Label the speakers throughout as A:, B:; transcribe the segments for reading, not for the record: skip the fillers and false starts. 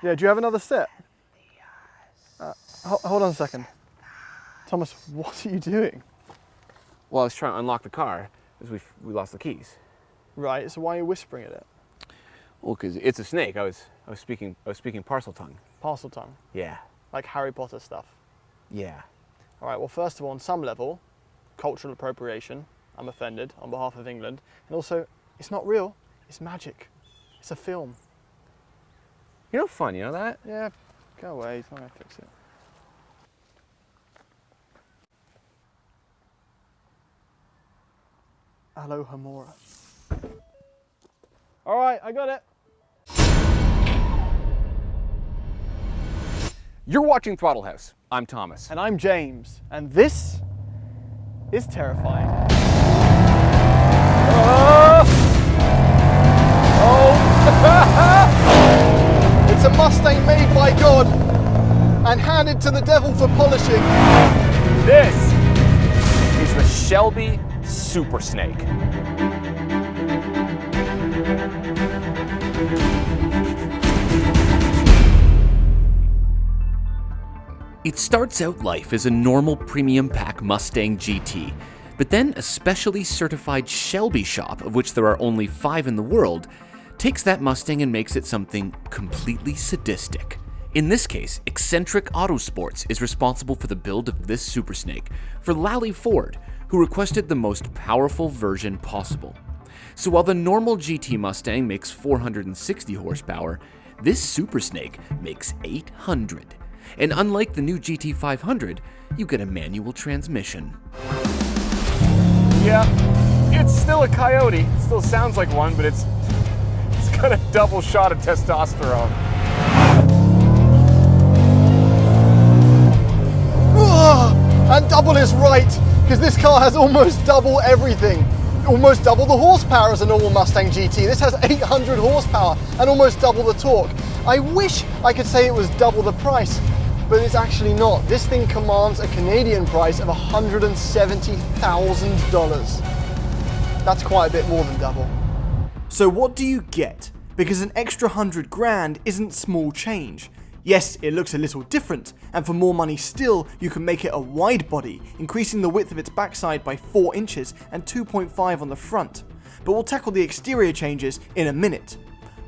A: Yeah, do you have another set? Hold on a second. Thomas, what are you doing?
B: Well, I was trying to unlock the car because we lost the keys.
A: Right, so why are you whispering at it?
B: Well, because it's a snake. I was speaking parcel tongue.
A: Parcel tongue?
B: Yeah.
A: Like Harry Potter stuff?
B: Yeah.
A: All right, well, first of all, on some level, cultural appropriation, I'm offended on behalf of England. And also, it's not real, it's magic. It's a film.
B: You're no fun, you know that?
A: Yeah, go away, he's not gonna fix it. Hello, Hamora. All right, I got it.
B: You're watching Throttle House. I'm Thomas.
A: And I'm James, and this is terrifying. It's a Mustang made by God and handed to the devil for polishing.
B: This is the Shelby Supersnake.
C: It starts out life as a normal premium pack Mustang GT, but then a specially certified Shelby shop, of which there are only 5 in the world, takes that Mustang and makes it something completely sadistic. In this case, Xcentrick Autosports is responsible for the build of this Supersnake for Lally Ford, who requested the most powerful version possible. So while the normal GT Mustang makes 460 horsepower, this Supersnake makes 800. And unlike the new GT500, you get a manual transmission.
B: Yeah, it's still a coyote. It still sounds like one, but it's got a double shot of testosterone.
A: And double is right, because this car has almost double everything. Almost double the horsepower as a normal Mustang GT. This has 800 horsepower and almost double the torque. I wish I could say it was double the price, but it's actually not. This thing commands a Canadian price of $170,000. That's quite a bit more than double. So what do you get? Because an extra 100 grand isn't small change. Yes, it looks a little different, and for more money still, you can make it a wide body, increasing the width of its backside by 4 inches and 2.5 on the front. But we'll tackle the exterior changes in a minute.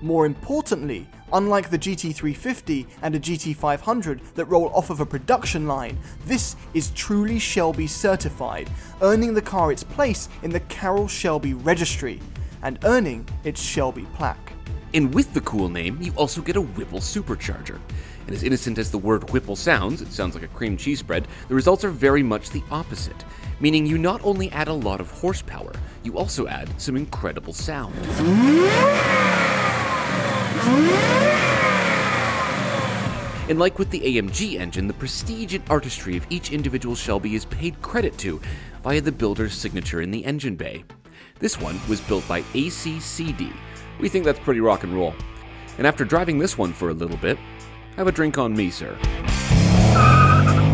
A: More importantly, unlike the GT350 and a GT500 that roll off of a production line, this is truly Shelby certified, earning the car its place in the Carroll Shelby registry, and earning its Shelby plaque.
C: And with the cool name, you also get a Whipple supercharger. And as innocent as the word Whipple sounds, it sounds like a cream cheese spread, the results are very much the opposite. Meaning you not only add a lot of horsepower, you also add some incredible sound. And like with the AMG engine, the prestige and artistry of each individual Shelby is paid credit to via the builder's signature in the engine bay. This one was built by ACCD. We think that's pretty rock and roll. And after driving this one for a little bit, have a drink on me, sir.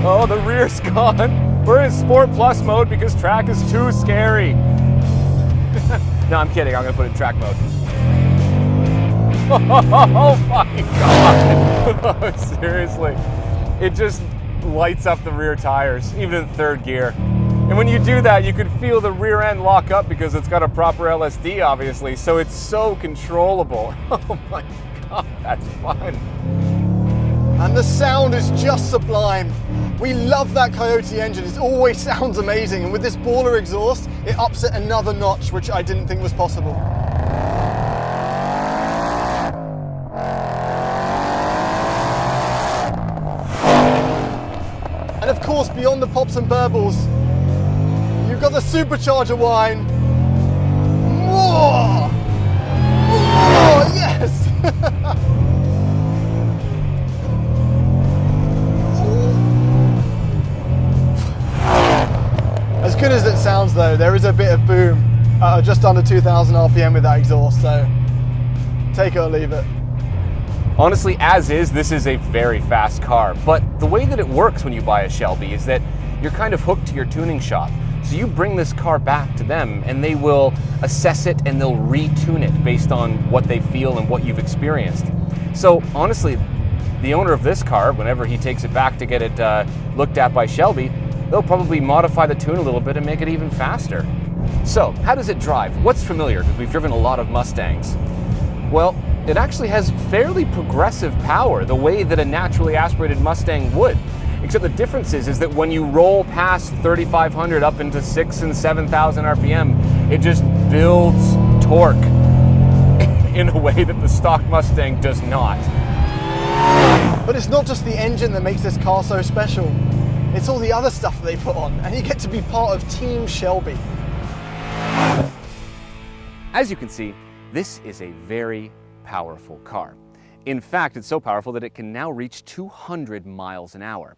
B: Oh, the rear's gone. We're in Sport Plus mode because track is too scary. No, I'm kidding. I'm going to put it in track mode. Oh my God. Seriously. It just lights up the rear tires, even in third gear. And when you do that, you can feel the rear end lock up because it's got a proper LSD, obviously, so it's so controllable. Oh my God, that's fun.
A: And the sound is just sublime. We love that Coyote engine, it always sounds amazing, and with this baller exhaust, it ups it another notch, which I didn't think was possible. And of course, beyond the pops and burbles, you've got the supercharger whine. More! More! Yes! As good as it sounds though, there is a bit of boom at just under 2,000 RPM with that exhaust, so take it or leave it.
B: Honestly, as is, this is a very fast car, but the way that it works when you buy a Shelby is that you're kind of hooked to your tuning shop. So you bring this car back to them and they will assess it and they'll retune it based on what they feel and what you've experienced. So honestly, the owner of this car, whenever he takes it back to get it looked at by Shelby, they'll probably modify the tune a little bit and make it even faster. So, how does it drive? What's familiar? Because we've driven a lot of Mustangs. Well, it actually has fairly progressive power, the way that a naturally aspirated Mustang would. Except the difference is that when you roll past 3,500 up into 6,000 and 7,000 RPM, it just builds torque in a way that the stock Mustang does not.
A: But it's not just the engine that makes this car so special. It's all the other stuff that they put on, and you get to be part of Team Shelby.
B: As you can see, this is a very powerful car. In fact, it's so powerful that it can now reach 200 miles an hour.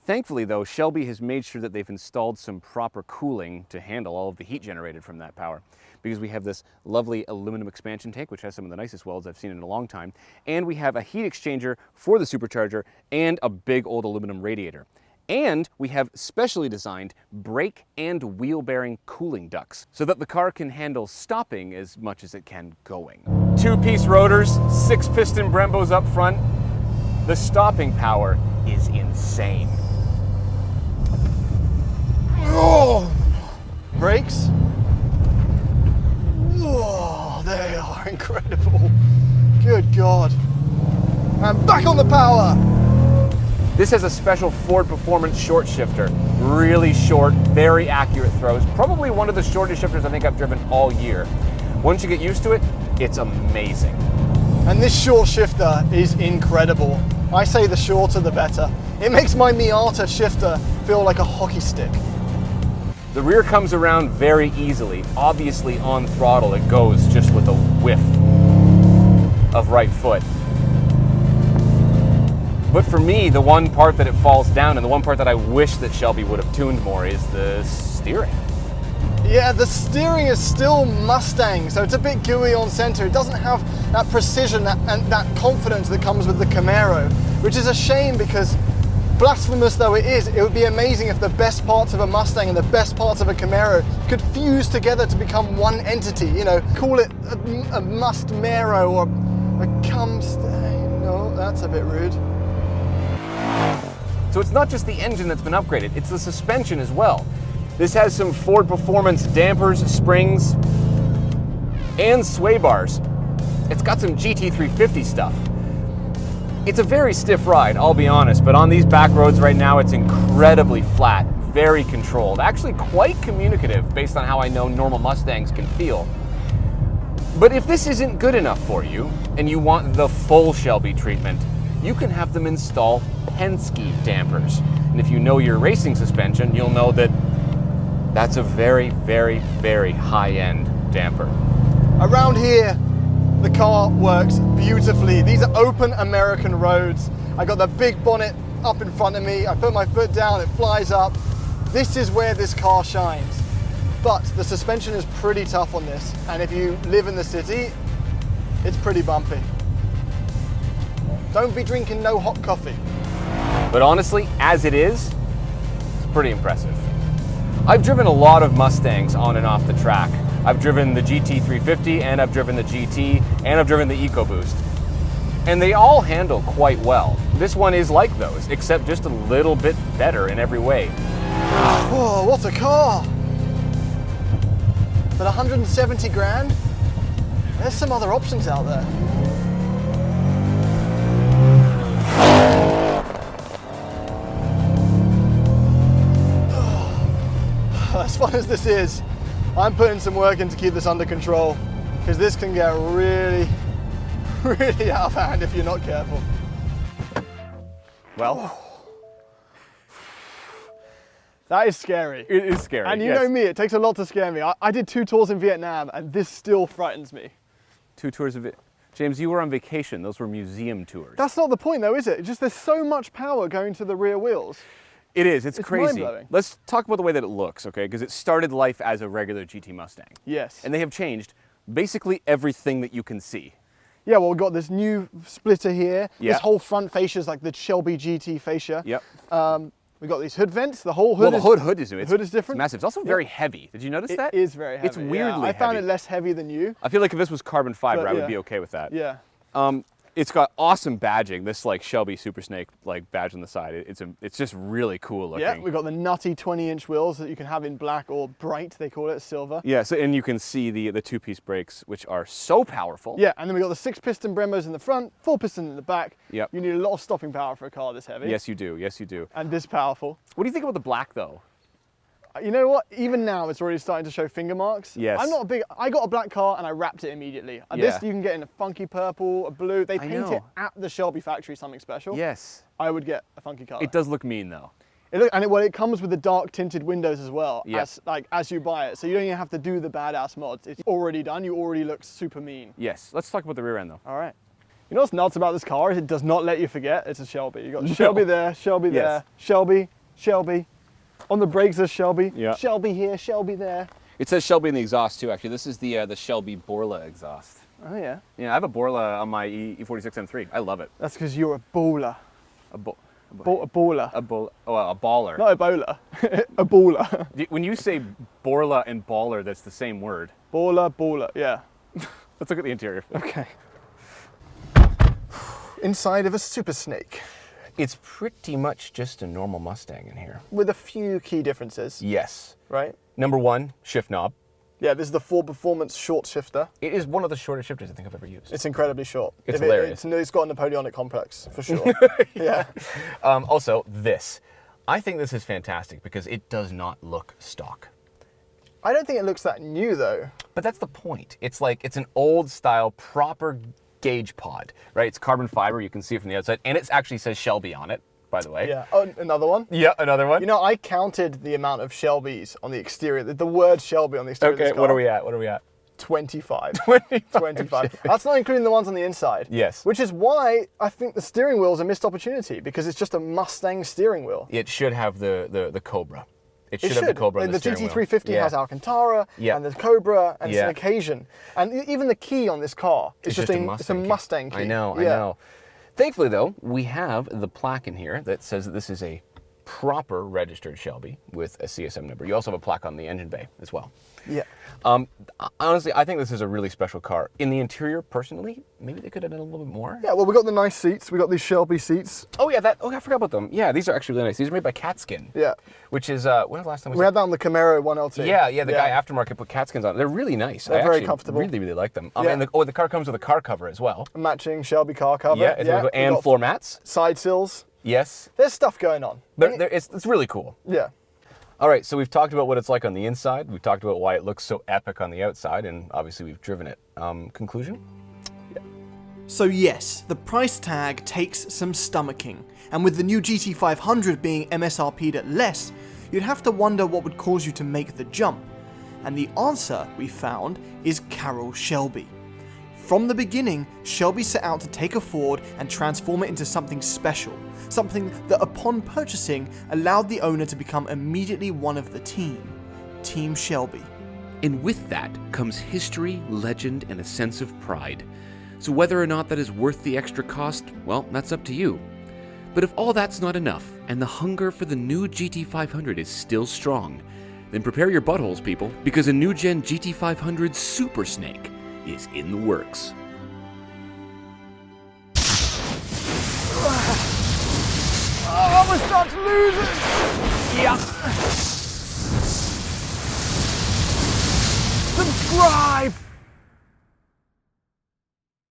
B: Thankfully though, Shelby has made sure that they've installed some proper cooling to handle all of the heat generated from that power. Because we have this lovely aluminum expansion tank, which has some of the nicest welds I've seen in a long time, and we have a heat exchanger for the supercharger and a big old aluminum radiator. And we have specially designed brake and wheel bearing cooling ducts so that the car can handle stopping as much as it can going. 2-piece rotors, 6-piston Brembos up front. The stopping power is insane.
A: Oh, brakes. Oh, they are incredible. Good God. And back on the power.
B: This has a special Ford Performance short shifter. Really short, very accurate throws. Probably one of the shortest shifters I think I've driven all year. Once you get used to it, it's amazing.
A: And this short shifter is incredible. I say the shorter the better. It makes my Miata shifter feel like a hockey stick.
B: The rear comes around very easily. Obviously on throttle it goes just with a whiff of right foot. But for me, the one part that it falls down and the one part that I wish that Shelby would have tuned more is the steering.
A: Yeah, the steering is still Mustang, so it's a bit gooey on center. It doesn't have that precision and that confidence that comes with the Camaro, which is a shame because, blasphemous though it is, it would be amazing if the best parts of a Mustang and the best parts of a Camaro could fuse together to become one entity. You know, call it a Must-Maro or a Cumstang. No, that's a bit rude.
B: So it's not just the engine that's been upgraded, it's the suspension as well. This has some Ford Performance dampers, springs, and sway bars. It's got some GT350 stuff. It's a very stiff ride, I'll be honest, but on these back roads right now, it's incredibly flat, very controlled, actually quite communicative based on how I know normal Mustangs can feel. But if this isn't good enough for you, and you want the full Shelby treatment, you can have them install Penske dampers. And if you know your racing suspension, you'll know that that's a very, very, very high-end damper.
A: Around here, the car works beautifully. These are open American roads. I got the big bonnet up in front of me. I put my foot down, it flies up. This is where this car shines. But the suspension is pretty tough on this. And if you live in the city, it's pretty bumpy. Don't be drinking no hot coffee.
B: But honestly, as it is, it's pretty impressive. I've driven a lot of Mustangs on and off the track. I've driven the GT350 and I've driven the GT and I've driven the EcoBoost. And they all handle quite well. This one is like those, except just a little bit better in every way.
A: Whoa, what a car! But 170 grand? There's some other options out there. As fun as this is, I'm putting some work in to keep this under control, because this can get really, really out of hand if you're not careful.
B: Well,
A: that is scary.
B: it is scary.
A: And you know me, it takes a lot to scare me. I did 2 tours in Vietnam and this still frightens me.
B: 2 tours of it. James, you were on vacation. Those were museum tours.
A: That's not the point though, is it? It's just there's so much power going to the rear wheels.
B: It is. It's crazy.
A: mind-blowing.
B: Let's talk about the way that it looks, okay? Because it started life as a regular GT Mustang.
A: Yes.
B: And they have changed basically everything that you can see.
A: Yeah, well, we've got this new splitter here.
B: Yeah.
A: This whole front fascia is like the Shelby GT fascia.
B: Yep.
A: We've got these hood vents. The whole hood
B: Well, the hood is
A: hood is different.
B: It's massive. It's also very heavy. Did you notice that?
A: It is very heavy.
B: It's weirdly
A: I found
B: heavy.
A: it less heavy than you.
B: I feel like if this was carbon fiber,
A: But
B: I would
A: yeah.
B: be okay with that.
A: Yeah.
B: It's got awesome badging. This like Shelby Supersnake like badge on the side. It's just really cool looking.
A: Yeah, we've got the nutty 20-inch wheels that you can have in black or bright, they call it, silver.
B: Yeah, so, and you can see the two-piece brakes, which are so powerful.
A: Yeah, and then we've got the 6-piston Brembos in the front, 4-piston in the back.
B: Yep.
A: You need a lot of stopping power for a car this heavy.
B: Yes, you do. Yes, you do.
A: And this powerful.
B: What do you think about the black, though?
A: You know what? Even now, it's already starting to show finger marks.
B: Yes.
A: I got a black car and I wrapped it immediately.
B: Yeah.
A: This you can get in a funky purple, a blue. They paint it at the Shelby factory something special.
B: Yes.
A: I would get a funky color.
B: It does look mean, though.
A: It comes with the dark tinted windows as well,
B: Yeah.
A: as you buy it. So you don't even have to do the badass mods. It's already done. You already look super mean.
B: Yes. Let's talk about the rear end, though.
A: All right. You know what's nuts about this car is it does not let you forget it's a Shelby. You got Shelby there, Shelby there, Shelby, Shelby. On the brakes there's Shelby.
B: Yeah.
A: Shelby here, Shelby there.
B: It says Shelby in the exhaust, too, actually. This is the Shelby Borla exhaust.
A: Oh yeah.
B: Yeah, I have a Borla on my E46 M3. I love it.
A: That's because you're a baller.
B: A
A: baller.
B: a baller.
A: Not Ebola. A baller.
B: When you say Borla and baller, that's the same word.
A: Baller, yeah.
B: Let's look at the interior.
A: Okay. Inside of a Supersnake.
B: It's pretty much just a normal Mustang in here.
A: With a few key differences.
B: Yes.
A: Right?
B: Number one, shift knob.
A: Yeah, this is the Ford Performance short shifter.
B: It is one of the shortest shifters I think I've ever used.
A: It's incredibly short.
B: It's hilarious.
A: It's got a Napoleonic complex, for sure. Yeah.
B: Also, this. I think this is fantastic because it does not look stock.
A: I don't think it looks that new, though.
B: But that's the point. It's like, it's an old style, proper gauge pod, right? It's carbon fiber, you can see it from the outside, and it actually says Shelby on it, by the way.
A: Yeah. Oh, another one?
B: Yeah, another one.
A: You know, I counted the amount of Shelbys on the exterior, the word Shelby on the exterior of this
B: Okay,
A: car.
B: what are we at?
A: 25.
B: 25.
A: That's not including the ones on the inside.
B: Yes.
A: Which is why I think the steering wheel is a missed opportunity, because it's just a Mustang steering wheel.
B: It should have the Cobra. It should have the Cobra on the steering wheel.
A: The GT350 has Alcantara, and the Cobra, and it's an occasion. And even the key on this car is just a Mustang key.
B: I know. Thankfully, though, we have the plaque in here that says that this is a proper registered Shelby with a CSM number. You also have a plaque on the engine bay as well.
A: Yeah.
B: Honestly, I think this is a really special car. In the interior, personally, maybe they could have done a little bit more.
A: Yeah, well, we got the nice seats. We got these Shelby seats.
B: Oh yeah, I forgot about them. Yeah, these are actually really nice. These are made by Catskin.
A: Yeah.
B: Which is when was the last time
A: we had that on the Camaro 1LT.
B: Yeah, the guy aftermarket put Catskins on. They're really nice.
A: They're very comfortable.
B: Really, really like them. And the car comes with a car cover as well.
A: A matching Shelby car cover.
B: Yeah, and floor mats.
A: Side sills.
B: Yes.
A: There's stuff going on.
B: But it's really cool.
A: Yeah.
B: All right, so we've talked about what it's like on the inside. We've talked about why it looks so epic on the outside, and obviously we've driven it. Conclusion?
A: Yeah. So yes, the price tag takes some stomaching, and with the new GT500 being MSRP'd at less, you'd have to wonder what would cause you to make the jump. And the answer we found is Carroll Shelby. From the beginning, Shelby set out to take a Ford and transform it into something special, something that upon purchasing allowed the owner to become immediately one of the team, Team Shelby.
C: And with that comes history, legend, and a sense of pride. So whether or not that is worth the extra cost, well, that's up to you. But if all that's not enough, and the hunger for the new GT500 is still strong, then prepare your buttholes, people, because a new-gen GT500 Supersnake is in the works.
A: Oh, we're starting to lose it!
B: Yeah.
A: Subscribe!